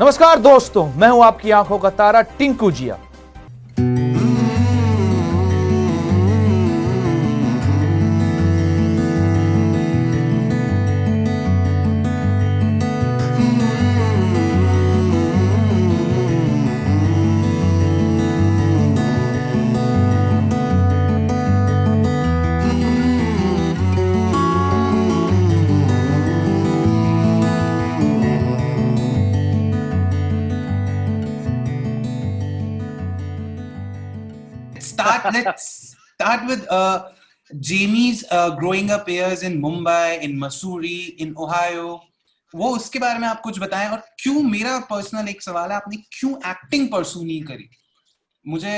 नमस्कार दोस्तों, मैं हूं आपकी आंखों का तारा टिंकू जिया। Let's start with Jamie's growing up years in Mumbai, in Missouri, in Ohio. वो उसके बारे में आप कुछ बताएं, और क्यों, मेरा पर्सनल एक सवाल है, आपने क्यों एक्टिंग परसू नहीं करी? मुझे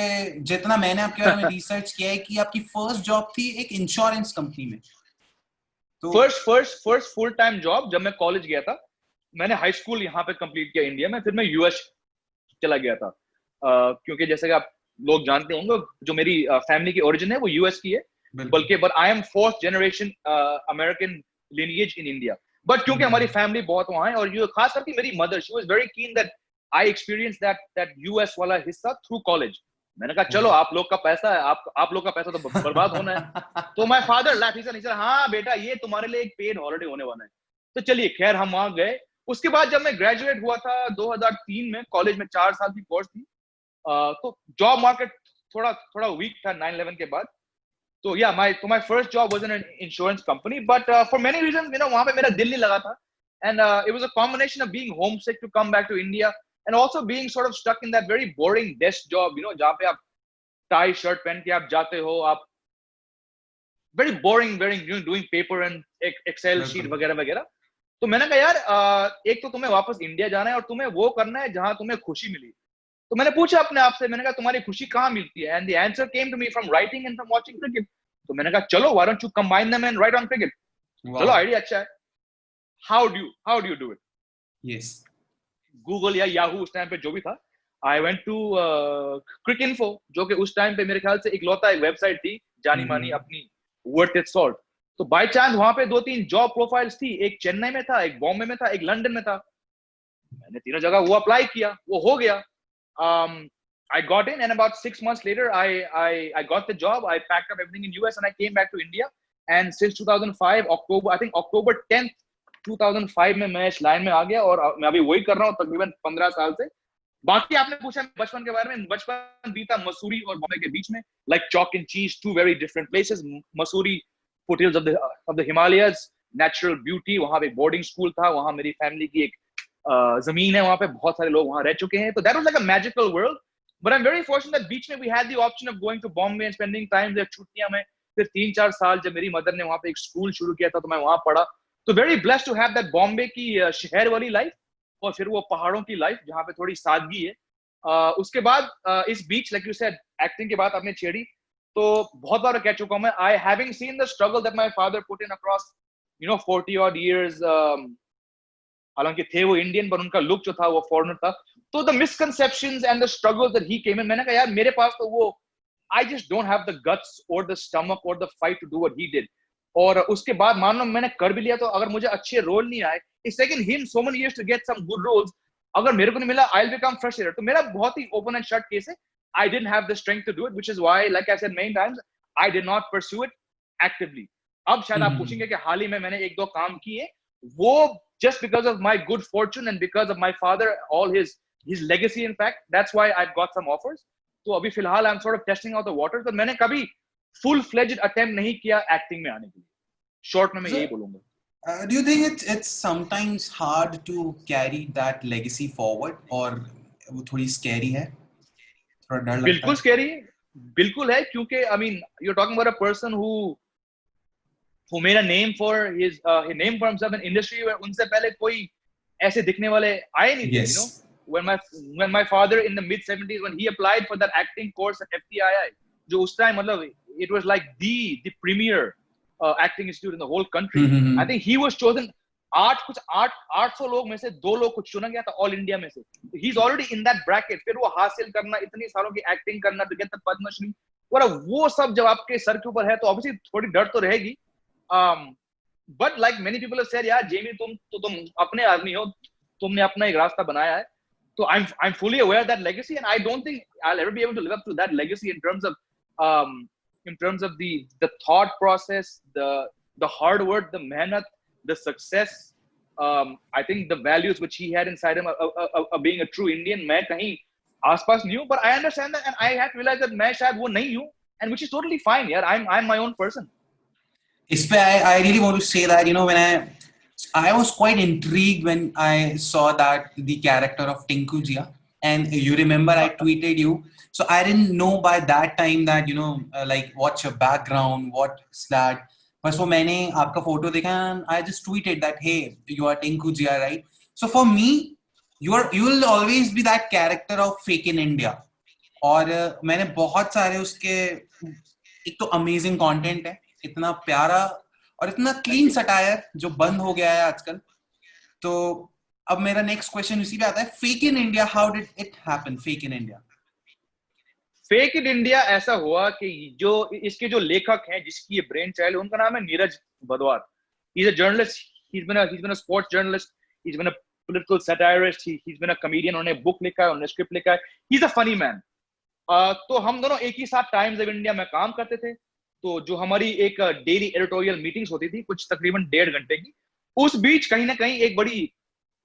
जितना मैंने आपके बारे में रिसर्च किया है कि आपकी फर्स्ट जॉब थी एक इंश्योरेंस कंपनी में। तो फर्स्ट फुल टाइम जॉब जब मैं कॉलेज गया था, मैंने हाई स्कूल यहाँ पे कंप्लीट किया इंडिया में, फिर मैं यूएस चला गया था। क्योंकि जैसे कि आप लोग जानते होंगे, जो मेरी फैमिली की ओरिजिन है वो यूएस की है, बल्कि but I am fourth generation American lineage in India. But क्योंकि हमारी फैमिली बहुत वहां है, और ये खास करके मेरी mother, she was very keen that I experience that US वाला हिस्सा थ्रू कॉलेज। मैंने कहा चलो, आप लोग का पैसा है, आप लोग का पैसा तो बर्बाद होना है। तो my father laugh, he said हाँ बेटा, ये तुम्हारे लिए एक पेड हॉलिडे होने वाला है। तो चलिए, खैर हम वहां गए। उसके बाद जब मैं ग्रेजुएट हुआ था 2003 में, कॉलेज में 4 साल की कोर्स थी, तो जॉब मार्केट थोड़ा वीक था 9/11 के बाद। तो या my first job was in an insurance company, but for many reasons वहां पे मेरा दिल नहीं लगा था, and it was a combination of being homesick to come back to India and also being sort of stuck in that very boring desk job, जहां पे आप टाई शर्ट पहन के आप जाते हो, आप very boring doing paper and Excel sheet वगैरह वगैरह। तो मैंने कहा यार, एक तो तुम्हें वापस इंडिया जाना है और तुम्हें वो करना है जहां तुम्हें खुशी मिली। तो मैंने पूछा अपने आप से, मैंने कहा तुम्हारी खुशी कहाँ मिलती है? And the answer came to me from writing and from watching cricket. तो मैंने कहा चलो, why don't you combine them and write on cricket. चलो, आइडिया अच्छा है। How do you do it? Yes, Google या याहू उस टाइम पे जो भी था, I went to Cricinfo, जो कि उस टाइम पे मेरे ख्याल से इकलौता एक वेबसाइट थी जानी मानी अपनी, वर्थ इट सॉल्ट। तो बाय चांस वहां पे 2-3 जॉब प्रोफाइल्स थी, एक चेन्नई में था, एक बॉम्बे में था, एक लंदन में था। मैंने तीनों जगह वो अप्लाई किया, वो हो गया। I got in, and about 6 months later, I got the job. I packed up everything in US and I came back to India. And since 2005 October, I think October 10th 2005 में मैं इस line में आ गया, और मैं अभी वही कर रहा हूँ तकरीबन 15 साल से। बाकी आपने पूछा बचपन के बारे में, बचपन बीता मसूरी और बॉम्बे के बीच में, like chalk and cheese, two very different places. Mussoorie, foothills of the Himalayas, natural beauty, वहाँ पे बोर्डिंग स्कूल था, वहाँ मेरी फैमिली की एक जमीन है, वहाँ पे बहुत सारे लोग वहाँ रह चुके हैं। तो that was like a magical world. But I'm very fortunate that बीच में we had the option of going to Bombay and spending time there छुट्टियां में। फिर 3-4 साल जब मेरी मदर ने वहाँ पे एक स्कूल शुरू किया था, तो मैं वहाँ पढ़ा। तो very blessed to have that Bombay की शहर वाली लाइफ, और फिर वो पहाड़ों की लाइफ जहाँ पे थोड़ी सादगी है। उसके बाद इस बीच, लाइक यू सेड, एक्टिंग की बात आपने छेड़ी, तो बहुत बार कह चुका हूँ मैं, I having seen the struggle that my father put in across 40 odd years, हालांकि थे वो इंडियन, पर उनका लुक जो था वो फॉरेनर था। तो the misconceptions and the struggles that he came in, मैंने कहा यार मेरे पास तो वो, I just don't have the guts और द स्टमक और the fight to do what he did. और उसके बाद मान लो मैंने कर भी लिया, तो अगर मुझे अच्छे रोल नहीं आए, it's taken him so many years to get some good roles, अगर मेरे को नहीं मिला, आई विल बिकम फ्रस्ट्रेटेड। तो मेरा बहुत ही ओपन एंड शट केस है, I didn't have the strength to do it, which is why, like I said many times, I did not pursue it actively. अब शायद आप पूछेंगे कि हाल ही में मैंने 1-2 काम किए, वो just because of my good fortune and because of my father, all his legacy, in fact, that's why I've got some offers. तो अभी फिलहाल I'm sort of testing out the waters, but मैंने कभी full fledged attempt नहीं किया acting में आने के लिए। Short में मैं यही बोलूंगा। do you think it's sometimes hard to carry that legacy forward, और वो थोड़ी scary है, थोड़ा डर लगता है? बिल्कुल scary है, बिल्कुल है, क्योंकि I mean you're talking about a person who made a name for his name for himself in industry, where उनसे पहले कोई ऐसे दिखने वाले आए नहीं थे, Yes. when my father in the mid 70s, when he applied for that acting course at FTII, जो उस time मतलब it was like the premier acting institute in the whole country. I think he was chosen, 800 लोग में से 2 लोग को चुना गया था ऑल इंडिया में से। he's already in that bracket। फिर वो हासिल करना, इतनी सालों की एक्टिंग करना, to get the पद्मश्री, वो सब जब आपके सर के ऊपर है, तो ऑब्वियसली थोड़ी डर तो रहेगी। But like many people have said, यार जेमी, तुम अपने आदमी हो, तुमने अपना एक रास्ता बनाया है, So I'm fully aware of that legacy, and I don't think I'll ever be able to live up to that legacy in terms of the thought process, the hard work, the mehnat, the success. I think the values which he had inside him of being a true Indian, मैं कहीं आसपास नहीं हूँ, but I understand that, and I have to realize that मैं शायद वो नहीं हूँ, and which is totally fine, यार. I'm my own person. इस पे I really want to say that, you know, when I was quite intrigued when I saw that the character of Tinku Jia, and you remember I tweeted you, so I didn't know by that time that, you know, like what's your background, what's that. बस वो मैंने आपका photo देखा and I just tweeted that, hey, you are Tinku Jia, right? So for me, you will always be that character of Fake in India. और मैंने बहुत सारे उसके, एक तो अमेजिंग कंटेंट है, इतना प्यारा और इतना क्लीन सटायर जो बंद हो गया है आजकल. तो अब मेरा नेक्स्ट क्वेश्चन इसी पे आता है, fake in India, how did it happen? Fake in India, fake in India ऐसा हुआ कि जो इसके जो लेखक हैं, जिसकी ये ब्रेन चाइल्ड, उनका नाम है Neeraj Badwar. He is a journalist, he is been a sports journalist, he is been a political satirist, he is been a comedian. उन्होंने बुक लिखा है, उन्होंने स्क्रिप्ट लिखा है. He is a funny man. तो हम दोनों एक ही साथ टाइम्स ऑफ इंडिया में काम करते थे. तो जो हमारी एक डेली एडिटोरियल मीटिंग्स होती थी, कुछ तकरीबन 1.5 घंटे की, उस बीच कहीं ना कहीं एक बड़ी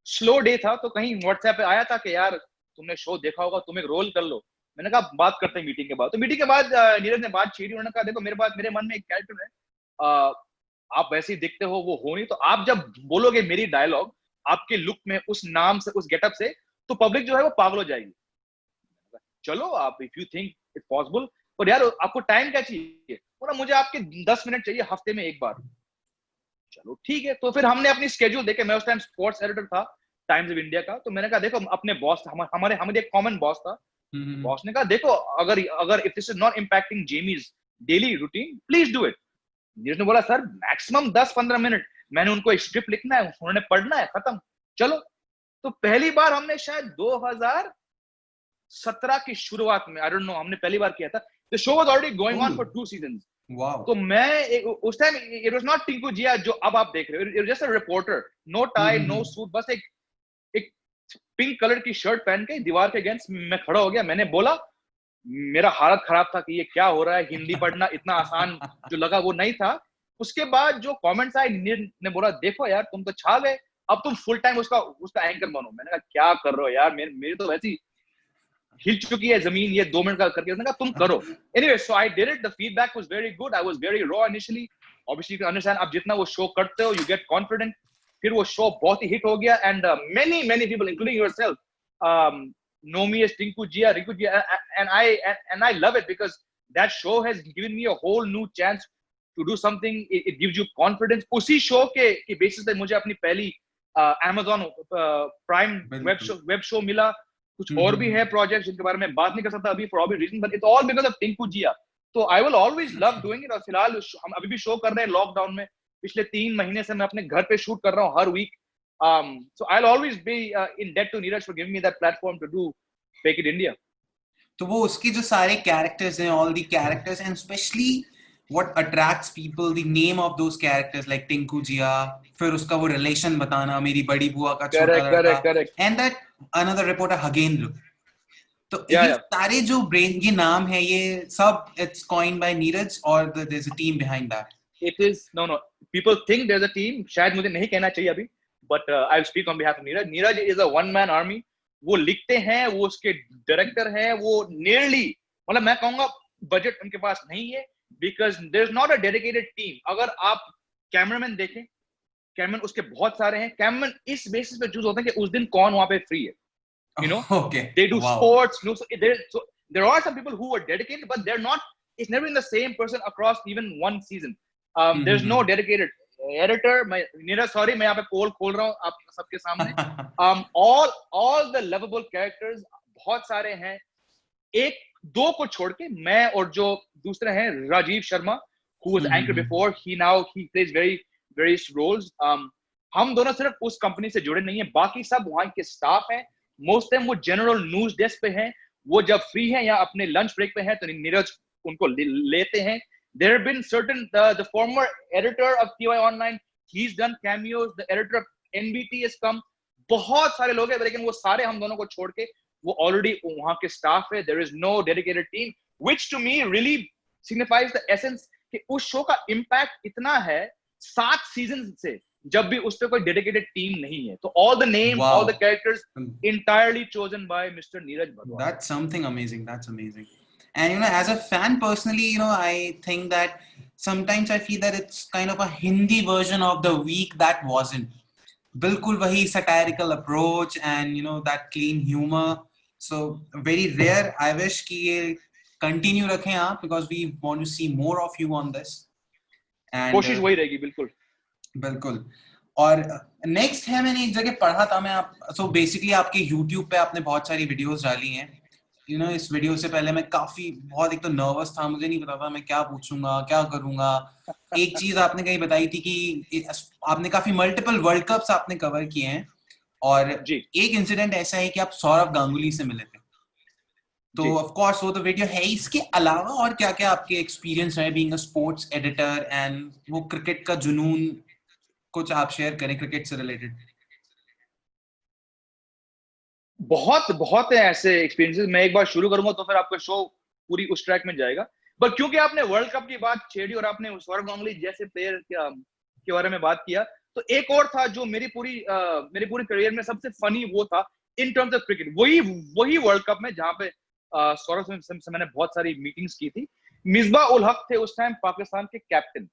स्लो डे था, तो कहीं व्हाट्सएप पे आया था कि यार तुमने शो देखा होगा, तुम एक रोल कर लो. मैंने कहा बात करते हैं मीटिंग के बाद. तो मीटिंग के बाद नीरज ने बात छेड़ी. उन्होंने कहा देखो मेरे मन में एक कैरेक्टर है, आप वैसे ही दिखते हो, वो हो नहीं, तो आप जब बोलोगे मेरी डायलॉग आपके लुक में, उस नाम से, उस गेटअप से, तो पब्लिक जो है वो पागल हो जाएगी. चलो आप, if you think it possible, और यार आपको टाइम क्या चाहिए? बोला मुझे आपके 10 मिनट चाहिए हफ्ते में एक बार. चलो ठीक है. तो फिर हमने अपनी स्केड्यूल देखे. मैं उस टाइम स्पोर्ट्स एडिटर था टाइम्स ऑफ इंडिया का. तो मैंने कहा देखो, अपने बॉस, हमारे एक कॉमन बॉस था. बॉस ने कहा देखो, अगर if this is not impacting Jamie's daily routine, please do it. Neeraj ने बोला सर मैक्सिमम 10-15 मिनट. मैंने उनको एक स्क्रिप्ट लिखना है, उन्होंने पढ़ना है, खत्म, चलो. तो पहली बार हमने शायद 2017 की शुरुआत में, आई डोंट नो, हमने पहली बार किया था. The show was already going on for 2 seasons. तो मैं उस time, it was not Tinku Jiya जो अब आप देख रहे हो. It was just a reporter, no tie, no suit, बस एक पिंक कलर की शर्ट पहन के दीवार के अगेंस्ट मैं खड़ा हो गया. मैंने बोला, मेरा हालत खराब था कि ये क्या हो रहा है, हिंदी पढ़ना इतना आसान जो लगा वो नहीं था. उसके बाद जो कमेंट्स आए, ने बोला देखो यार तुम तो छा गए, अब तुम फुल टाइम उसका एंकर बनो. मैंने कहा क्या कर रहे हो यार, मेरी तो वैसी हिल चुकी है जमीन, ये 2 मिनट का करके. उसने कहा तुम करो. Anyway, so I did it. The feedback was very good. I was very raw initially. Obviously you can understand, आप जितना वो शो करते हो, यू गेट कॉन्फिडेंट. फिर वो शो बहुत ही हिट हो गया, and many people including yourself know me as Tinku Jia, and I love it because that show has given me a whole new chance to do something. It gives you confidence. उसी show के basis पे मुझे अपनी पहली Amazon Prime web show मिला. कुछ और भी है प्रोजेक्ट जिनके बारे में बात नहीं कर सकता अभी for obvious reasons, but it's all because of Tinku Jia. तो I will always love doing it. और फिलहाल हम अभी भी शो कर रहे हैं लॉकडाउन में. पिछले 3 महीने से मैं अपने घर पे शूट कर रहा हूँ हर week. So I'll always be in debt to Neeraj for giving me that platform to do Fake It India. तो वो उसके जो सारे कैरेक्टर्स हैं, all the characters, and especially what attracts people, the name of those characters like Tinku Jia, फिर उसका वो relation बताना, मेरी बड़ी बुआ का छोटा लड़का, and that another reporter Hagendra. तो ये सारे जो ब्रेन, ये नाम है, ये सब it's coined by Neeraj or there's a team behind that? It is no. People think there's a team. शायद मुझे नहीं कहना चाहिए अभी, but I'll speak on behalf of Neeraj. Neeraj is a one-man army. वो लिखते हैं, वो उसके डायरेक्टर हैं, वो nearly, मतलब मैं कहूँगा बजट उनके पास नहीं है, because there's not a dedicated team. अगर आप कैमरामैन देखें, कैमरामैन उसके बहुत सारे हैं. कैमरामैन इस बेसिस पे चूज होते हैं कि उस दिन कौन वहाँ पे फ्री है. You know, okay. They do sports. You know, so there are some people who are dedicated, but they're not. It's never been the same person across even one season. There's no dedicated editor. Neeraj, sorry, मैं यहाँ पे पोल खोल रहा हूँ आप सबके सामने. All the lovable characters बहुत सारे हैं. एक दो को छोड़ के मैं और जो दूसरे हैं Rajiv Sharma, who was anchor before, he plays various roles. हम दोनों सिर्फ उस कंपनी से जुड़े नहीं है, बाकी सब वहाँ के स्टाफ हैं. मोस्ट टाइम वो जनरल न्यूज डेस्क पे हैं. वो जब फ्री हैं या अपने लंच ब्रेक पे हैं तो नीरज उनको लेते हैं. There have been certain the former editor of TY Online, he's done cameos. The editor of NBT has come. बहुत सारे लोग हैं, लेकिन वो सारे हम दोनों को छोड़ के वो ऑलरेडी वहां के स्टाफ है. There is no dedicated team, which to me really signifies the essence कि उस शो का इम्पैक्ट इतना है 7 सीजन से, जब भी उस पे कोई डेडिकेटेड टीम नहीं है. तो all the names, all the characters entirely chosen by Mr. Neeraj Bhagwan. That's something amazing. That's amazing. And you know, as a fan personally, you know, I think that sometimes I feel that it's kind of a Hindi version of The Week that wasn't. Bilkul wahi satirical approach and you know that clean humor. So very rare. I wish कि ये continue रखें आप, because we want to see more of you on this. And कोशिश वही रहेगी. बिल्कुल बिल्कुल. और नेक्स्ट है, मैंने एक जगह पढ़ा था, मैं आप सो बेसिकली आपके YouTube पे आपने बहुत सारी वीडियोस डाली हैं. यू नो, इस वीडियो से पहले मैं काफी बहुत एक तो नर्वस था, मुझे नहीं पता था मैं क्या पूछूंगा, क्या करूंगा. एक चीज आपने कहीं बताई थी कि आपने काफी मल्टीपल वर्ल्ड कप्स आपने कवर किए हैं, और एक इंसिडेंट ऐसा है कि आप सौरव गांगुली से मिले थे. तो ऑफ कोर्स वो तो वीडियो है. इसके अलावा और क्या क्या आपके एक्सपीरियंस है being a sports editor, and वो क्रिकेट का जुनून कुछ आप शेयर करें क्रिकेट से रिलेटेड. बहुत है ऐसे एक्सपीरियंसेस. मैं एक बार शुरू करूंगा तो फिर आपका शो पूरी उस ट्रैक में जाएगा. बट क्योंकि आपने वर्ल्ड कप की बात छेड़ी और आपने सौरव गांगुली जैसे प्लेयर के बारे में बात किया, तो एक और था जो मेरी पूरी करियर में सबसे फनी वो था इन टर्म्स ऑफ क्रिकेट. वही वर्ल्ड कप में जहां पे सौरव से मैंने बहुत सारी मीटिंग्स की थी. मिसबा उल हक थे उस टाइम पाकिस्तान के कैप्टन.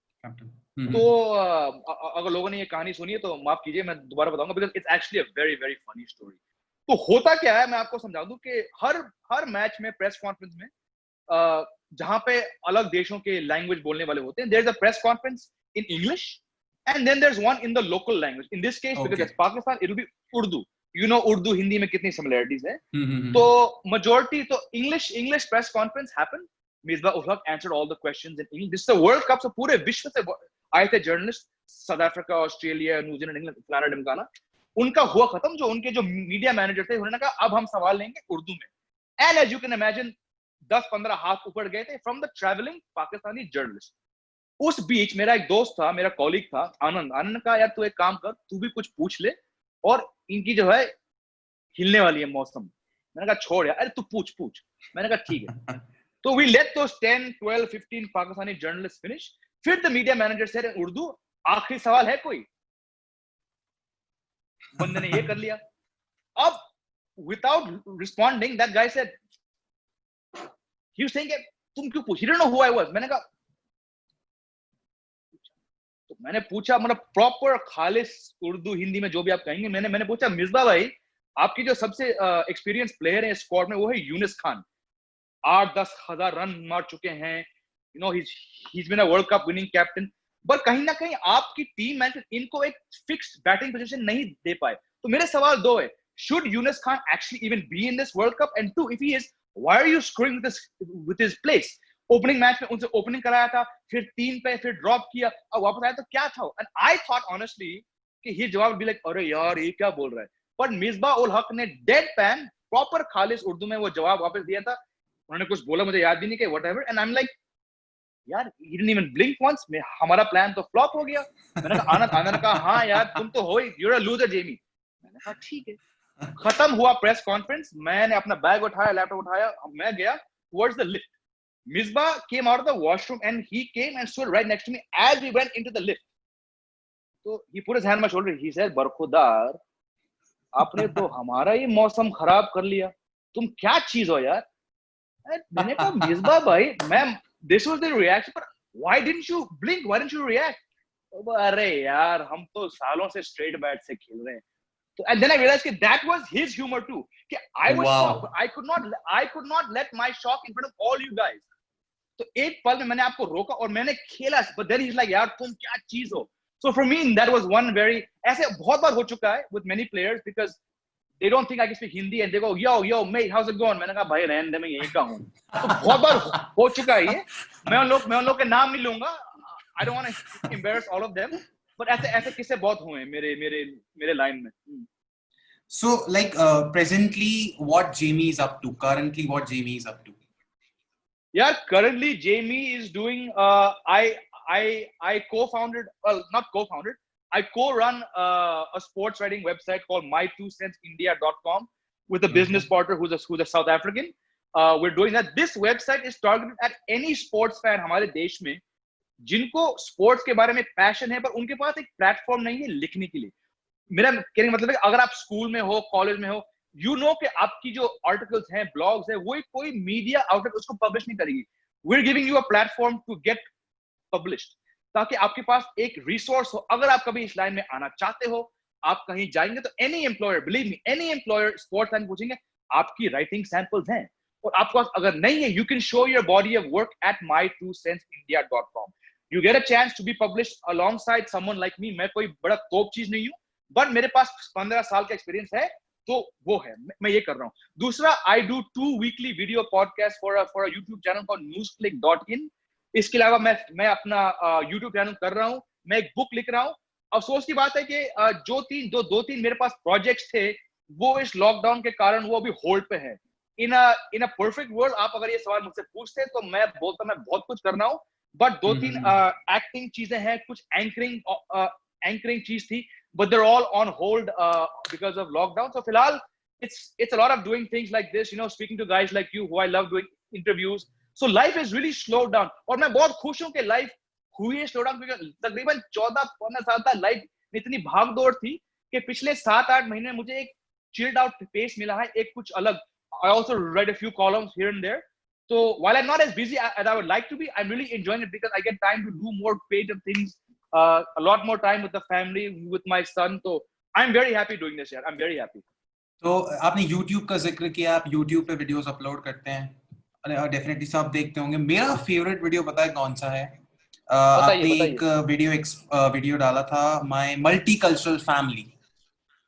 तो अगर लोगों ने ये कहानी सुनी है तो माफ कीजिए, मैं दोबारा बताऊंगा, because it's actually a very very funny story. तो होता क्या है, मैं आपको समझा दूं कि हर मैच में प्रेस कॉन्फ्रेंस में जहां पे अलग देशों के लैंग्वेज बोलने वाले होते हैं, there is a press conference in English and then there is one in the local language. In this case because it's Pakistan, it will be Urdu. You know Urdu Hindi में कितनी सिमिलरिटीज है. तो मेजॉरिटी तो English press conference happened. Misbah ul Haq answered all the questions in English. This is a world cup, so पूरे विश्व से आए थे journalist, South Africa, Australia, New Zealand, England, फलाना ढिमकाना. उनका हुआ खत्म. जो उनके जो मीडिया मैनेजर थे उन्होंने कहा अब हम सवाल लेंगे उर्दू में. And as you can imagine 10-15 हाथ ऊपर गए थे from the travelling Pakistani journalist. उस बीच मेरा एक दोस्त था, मेरा कॉलीग था, आनंद का, यार तू एक काम कर, तू भी कुछ पूछ ले, और इनकी जो है हिलने वाली है मौसम. मैंने कहा छोड़ यार, अरे तू पूछ. मैंने कहा ठीक है. तो we let those 10, 12, 15 Pakistani journalist finish. फिर the media manager said in Urdu, आखिरी सवाल है कोई? बंदे ने ये कर लिया. अब without responding that guy said, he was saying तुम क्यों पूछ? He didn't know who I was. मैंने कहा, तो मैंने पूछा, मतलब प्रॉपर खालिस उर्दू हिंदी में जो भी आप कहेंगे. मैंने पूछा, मिसबा भाई आपकी जो सबसे एक्सपीरियंस प्लेयर है स्क्वाड में वो है यूनिस खान. 8-10 हजार रन मार चुके हैं. You know he is been a world cup winning captain. पर कहीं ना कहीं आपकी टीम मैनेजर इनको एक फिक्स्ड बैटिंग पोजीशन नहीं दे पाए. तो मेरे सवाल दो है, should Yunus Khan actually even be in this World Cup? And two, if he is, why are you screwing with his place? Opening match में उनसे opening कराया था, फिर 3 पे फिर drop किया, और वापस आया तो क्या था? And I thought honestly कि he जवाब भी like, अरे यार ये क्या बोल रहा है? पर मिसबा उल हक ने deadpan proper खालिस उर्दू में वो जवाब वापस दिया था. उन्होंने कुछ बोला मुझे याद भी नहीं कि whatever. And I'm like, यार he didn't even blink once. हमारा प्लान तो फ्लॉप हो गया. मैंने कहा आनंद कहा हाँ यार तुम तो हो ही, you're a loser जेमी. मैंने कहा ठीक है. खत्म हुआ प्रेस कॉन्फ्रेंस. मैंने अपना बैग उठाया, लैपटॉप उठाया, मैं गया towards the lift. Misbah came out of the washroom and he came and stood right next to me as we went into the lift. तो he put his hand on my shoulder. He said, बरखुदार आपने तो हमारा ये मौसम खराब कर लिया. तुम क्या चीज हो यार? मैंने कहा मिसबा भाई, ma'am this was the reaction, but why didn't you blink? Why didn't you react? अरे यार हम तो सालों से straight bat से खेल रहे हैं. So, and then I realized that that was his humor too. I was shocked. I could not let my shock in front of all you guys. तो एक पल में मैंने आपको रोका और मैंने खेला. But then he's like, यार तुम क्या चीज हो? So for me that was one very, ऐसे बहुत बार हो चुका है with many players because they don't think I can speak Hindi and they go, yo mate, how's it going? मैंने कहा भाई रहने दे, मैं यहीं का हूँ. तो बहुत बार हो चुका है ये. मैं उन लोग के नाम नहीं लूंगा. I don't want to embarrass all of them. But ऐसे किस्से बहुत हुए हैं मेरे लाइन में. So like presently what Jamie is up to? Currently what Jamie is up to? Yeah, currently Jamie is doing I co-founded, well not co-founded, I co-run a sports writing website called my2centsindia.com with a business partner who's a South African. We're doing that. This website is targeted at any sports fan हमारे देश में जिनको sports के बारे में passion है पर उनके पास एक प्लेटफॉर्म नहीं है लिखने के लिए. मेरा कहने का मतलब है कि अगर आप स्कूल में हो, कॉलेज में हो, यू नो कि आपकी जो आर्टिकल्स हैं, ब्लॉग्स हैं, वो कोई मीडिया आउटलेट उसको पब्लिश नहीं करेगी. We're giving you a platform to get published, ताकि आपके पास एक रिसोर्स हो. अगर आप कभी इस लाइन में आना चाहते हो, आप कहीं जाएंगे तो any employer, believe me, any employer sports line पूछेंगे आपकी राइटिंग सैंपल्स हैं और आपके पास अगर नहीं है, you can show your body of work at my2centsindia.com. You get a chance to be published alongside someone like me. मैं कोई बड़ा तोप चीज नहीं हूँ, बट मेरे पास 15 साल का एक्सपीरियंस है, तो वो है, मैं ये कर रहा हूँ. दूसरा, I do 2 weekly video podcasts for a YouTube channel called newsclick.in. इसके अलावा मैं अपना YouTube चैनल कर रहा हूँ, मैं एक बुक लिख रहा हूँ. अफसोस की बात है कि दो तीन मेरे पास प्रोजेक्ट्स थे, वो इस लॉकडाउन के कारण वो अभी होल्ड पे है. इन अ परफेक्ट वर्ल्ड आप अगर ये सवाल मुझसे पूछते तो मैं बोलता मैं बहुत कुछ करना हूँ, बट 2-3 एक्टिंग चीजें हैं, कुछ एंकरिंग चीज थी, but they're all on hold because of lockdown. So फिलहाल it's a lot of doing things like this, speaking to guys like you who I love doing interviews. So life is really slowed down. और मैं बहुत खुश हूँ कि life हुई है slow down, क्योंकि तकरीबन 14-15 साल तक लाइफ इतनी भाग दौड़ थी कि पिछले 7-8 महीने मुझे एक चिल्ड आउट पेस मिला है, एक कुछ अलग. I also read a few columns here and there. So while I'm not as busy as I would like to be, I'm really enjoying it because I get time to do more creative things, a lot more time with the family, with my son. So I'm very happy doing this here. I'm very happy. तो आपने YouTube का जिक्र किया, आप YouTube पे videos upload करते हैं, definitely सब देखते होंगे. मेरा फेवरेट वीडियो पता है कौन सा है? आपने एक वीडियो डाला था, my multicultural family.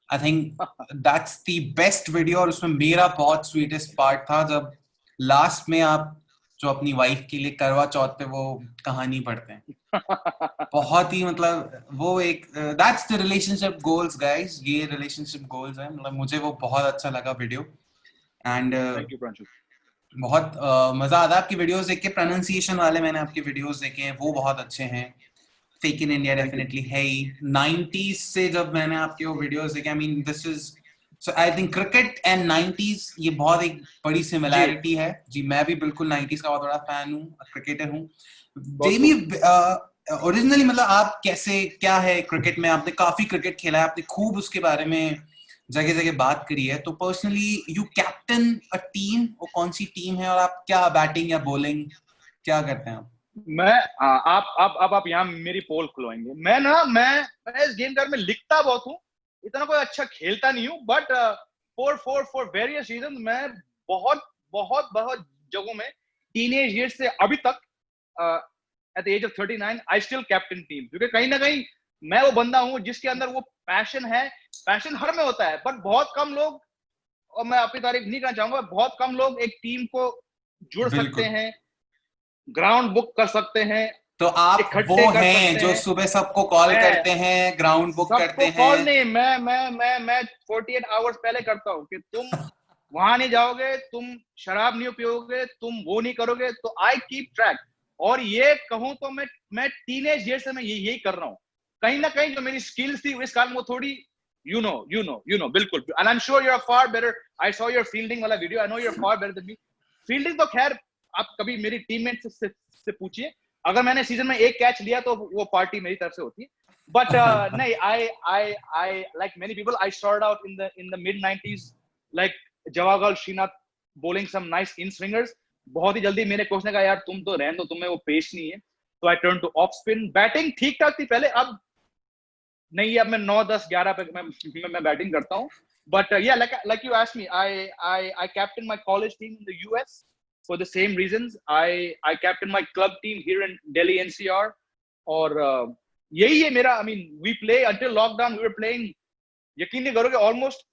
I think that's the best video. और उसमें मेरा बहुत स्वीटेस्ट पार्ट था जब लास्ट में आप जो अपनी वाइफ के लिए करवा चौथ पे वो कहानी पढ़ते हैं. बहुत ही मतलब वो एक that's the relationship goals guys. ये रिलेशनशिप गोल्स हैं. मतलब मुझे वो बहुत अच्छा लगा video. And thank you Pranshu. बहुत मजा आता है आपकी वीडियोस देख के. प्रोनाउंसिएशन वाले मैंने आपके वीडियोस देखे हैं, वो बहुत अच्छे हैं. फेक इन इंडिया डेफिनेटली है ही. 90s से जब मैंने आपके वो वीडियोस देखे, I mean this is so I think cricket and 90s ये बहुत एक बड़ी सिमिलैरिटी है जी. मैं भी बिल्कुल 90s का बहुत बड़ा फैन हूँ, क्रिकेटर हूँ. जेमी, ओरिजिनली मतलब आप कैसे, क्या है क्रिकेट में? आपने काफी क्रिकेट खेला है, आपने खूब उसके बारे में जगह जगह बात करी है. तो personally you captain a team, वो कौन सी टीम है और आप क्या बैटिंग या बॉलिंग क्या करते हैं आप? मैं आप यहाँ मेरी पोल खुलवाएंगे. मैं इस गेम में लिखता बहुत हूँ, इतना कोई अच्छा खेलता नहीं हूँ, बट फॉर वेरियस रीजन मैं बहुत जगहों में टीनेज ईयर से अभी तक at the age of 39 I still captain team. क्योंकि कहीं ना कहीं मैं वो बंदा हूँ जिसके अंदर वो पैशन है. पैशन हर में होता है, बट बहुत कम लोग, और मैं अपनी तारीफ नहीं करना चाहूंगा, बहुत कम लोग एक टीम को जुड़ सकते हैं, ग्राउंड बुक कर सकते हैं. तो आप वो हैं जो सुबह सबको कॉल करते हैं, ग्राउंड बुक करते हैं? कॉल नहीं, मैं 48 आवर्स पहले करता हूँ कि तुम वहां नहीं जाओगे, तुम शराब नहीं पियोगे, तुम वो नहीं करोगे. तो आई कीप ट्रैक. और ये कहूँ तो मैं टीनेज ईयर से मैं यही कर रहा हूँ. कहीं ना कहीं जो मेरी स्किल्स थी इस कारण वो थोड़ी you know बिल्कुल. and I'm sure you're far better. I saw your fielding वाला video. I know you're far better than me. Fielding तो खैर आप कभी मेरी टीममेट से पूछिए. अगर मैंने सीजन में एक कैच लिया तो वो पार्टी मेरी तरफ से होती है. बट नहीं, I like many people, I started out in the mid 90s like Javagal Srinath bowling some nice in swingers. बहुत ही जल्दी मेरे कोच ने कहा यार तुम तो रहने दो, तुम्हें वो पेश नहीं है. तो I turned to off spin. Batting ठीक ठाक थी पहले, अब नहीं, अब मैं 9, 10, 11 पे मैं बैटिंग करता हूँ. But yeah, like you asked me, I captained my college team in the US for the same reasons. I captained my club team here in Delhi NCR. और यही है मेरा. I mean, we play until lockdown. We were playing. यकीन नहीं करोगे, almost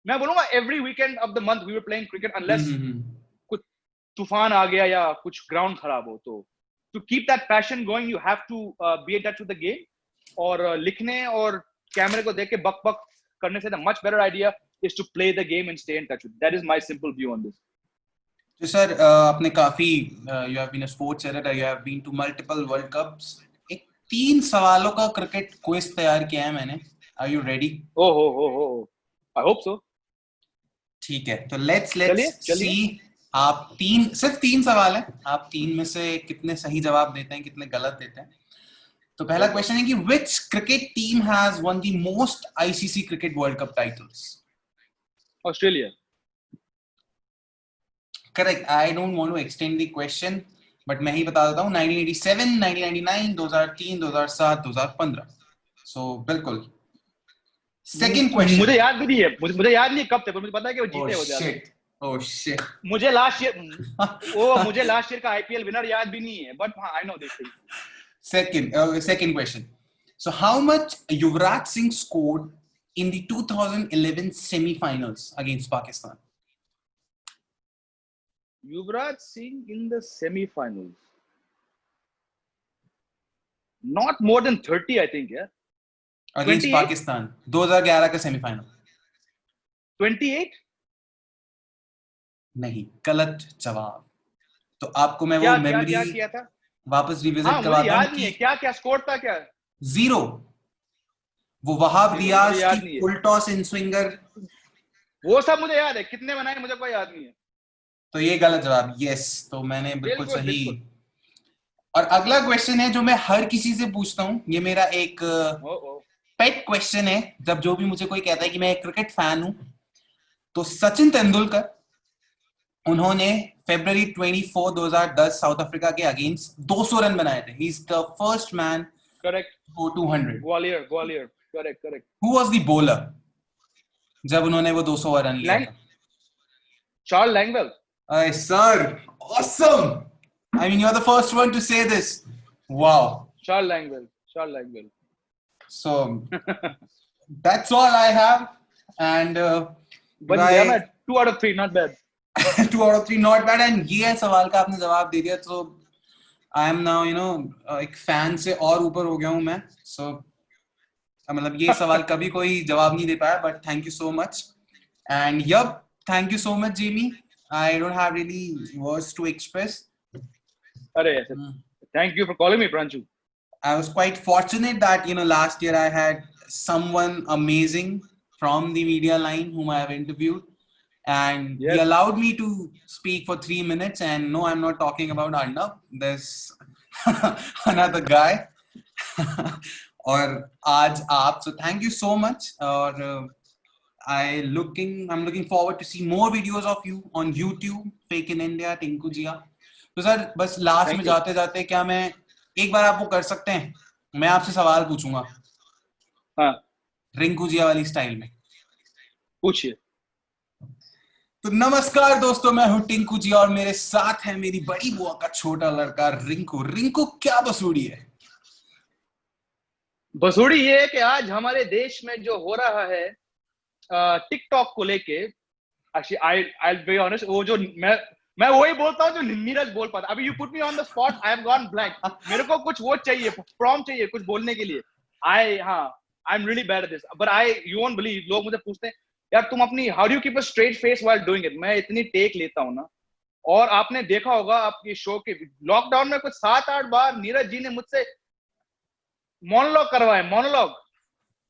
मैं बोलूँगा every weekend of the month we were playing cricket unless कुछ तूफान आ गया या कुछ ground खराब हो. तो to keep that passion going, you have to be in touch with the game. और लिखने और कैमरे को देख के बक करने से the much better idea is to play the game and stay in touch with it. That is my simple view on this. तो सर आपने काफी you have been a sports editor, you have been to multiple World Cups. एक 3 सवालों का cricket quiz तैयार किया है मैंने. Are you ready? Oh. I hope so. ठीक है, तो let's चलिए. see. आप सिर्फ 3 सवाल है. आप 3 में से कितने सही जवाब देते हैं, कितने गलत देते हैं. तो पहला क्वेश्चन है कि which cricket team has won the most ICC Cricket World Cup titles? Australia. Correct. I don't want to extend the question, but मैं ही बता देता हूँ. 1987, 1999, 2003, 2007, 2015. So बिल्कुल. Second question. मुझे याद भी नहीं है. मुझे याद नहीं कब थे, पर मुझे पता है कि वो जीते हो जाते. Oh shit. मुझे लास्ट ईयर का IPL विनर याद भी नहीं है, but I know this thing. Second question. So how much Yuvraj Singh scored in the 2011 semi-finals against Pakistan? Yuvraj Singh in the semi-finals. Not more than 30, I think, yeah. Against 28? Pakistan. 2011 का semi-final. 28? नहीं, गलत जवाब. तो आपको मैं वो memory क्या किया था? वापस रिविजिट करवाता हूँ. याद नहीं है. क्या स्कोर था क्या? 0. वो वहाब रियाज की फुल टॉस इन स्विंगर. वो सब मुझे याद है. कितने बनाए मुझे कोई याद नहीं है. तो ये गलत जवाब. यस, तो मैंने बिल्कुल सही. और अगला क्वेश्चन है जो मैं हर किसी से पूछता हूँ. ये मेरा एक पेट क्वेश्चन है. जब जो भी मुझे कोई कहता है कि मैं एक क्रिकेट फैन हूँ, तो सचिन तेंदुलकर, उन्होंने February 24, 2010 साउथ अफ्रीका के अगेंस्ट 200 रन बनाए थे. He is the first man correct to 200. Gwalior. Correct. Who was the bowler जब उन्होंने वो 200 रन लिया था? Charles Langeveldt. Sir, awesome. I mean, you're the first one to say this. Wow. Charles Langwell. So that's all I have. And but yeah, 2 out of 3, not bad. 2 out of 3, not bad. And ये सवाल का आपने जवाब दे दिया, तो I am now, एक fan से और ऊपर हो गया हूँ मैं. So मतलब ये सवाल कभी कोई जवाब नहीं दे पाया, but thank you so much. And thank you so much, Jamie. I don't have really words to express. Thank you for calling me, Pranchu. I was quite fortunate that last year I had someone amazing from the media line whom I have interviewed, and he allowed me to speak for 3 minutes. And no, I'm not talking about Arnab. There's another guy. और आज आप. So thank you so much. और I'm looking forward to see more videos of you on YouTube. Fake in India, Tinku जिया. तो sir बस last में जाते जाते क्या मैं एक बार आप वो कर सकते हैं? मैं आपसे सवाल पूछूंगा. हाँ. रिंकू जिया वाली स्टाइल में. पूछिए. तो नमस्कार दोस्तों, मैं हूँ टिंकू जिया और मेरे साथ है मेरी बड़ी बुआ का छोटा लड़का रिंकू. रिंकू, क्या बसूड़ी है? बसूड़ी ये है कि आज हमारे देश में जो हो रहा है टिकटॉक को लेके, एक्चुअली I'll be honest, वो जो मैं वही बोलता हूँ जो नीरज बोल पाता. अभी you put me on the spot, I have gone blank. मेरे को कुछ वो चाहिए, प्रॉम्प्ट चाहिए कुछ बोलने के लिए. I am really bad at this. But you won't believe, लोग मुझे पूछते हैं यार तुम अपनी how do you keep a straight face while doing it. मैं इतनी टेक लेता हूँ ना. और आपने देखा होगा आपकी शो के लॉकडाउन में कुछ 7-8 बार नीरज जी ने मुझसे मोनोलॉग करवाए. मोनोलॉग,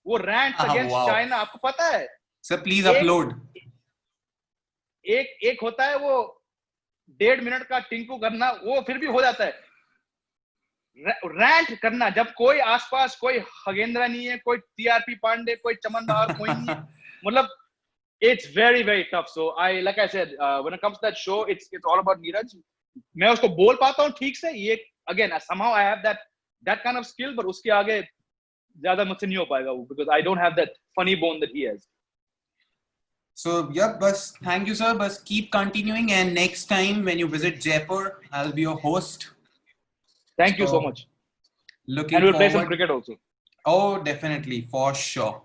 वो रैंट अगेंस्ट चाइना. आपको पता है सर? Please upload. एक होता है वो 1.5 मिनट का टिंकू करना, वो फिर भी हो जाता है. रैंट करना जब कोई आसपास कोई खगेंद्र नहीं है, कोई TRP पांडे, कोई चमन बहार, कोई नहीं. मतलब it's very very tough. So like I said, when it comes to that show, it's all about Neeraj. मैं उसको बोल पाता हूँ ठीक से. ये again somehow I have that kind of skill, but उसके आगे ज्यादा मुझसे नहीं हो पाएगा वो, because I don't have that funny bone that he has. So yeah, bas thank you sir. Bas keep continuing, and next time when you visit Jaipur, I'll be your host. Thank you so much. Looking and we'll forward. play some cricket also. Oh, definitely, for sure.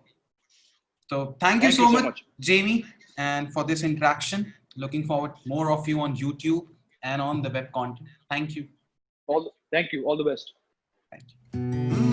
So thank you so much, Jamie, and for this interaction. Looking forward more of you on YouTube and on the web content. Thank you. Thank you. All the best. Thank you.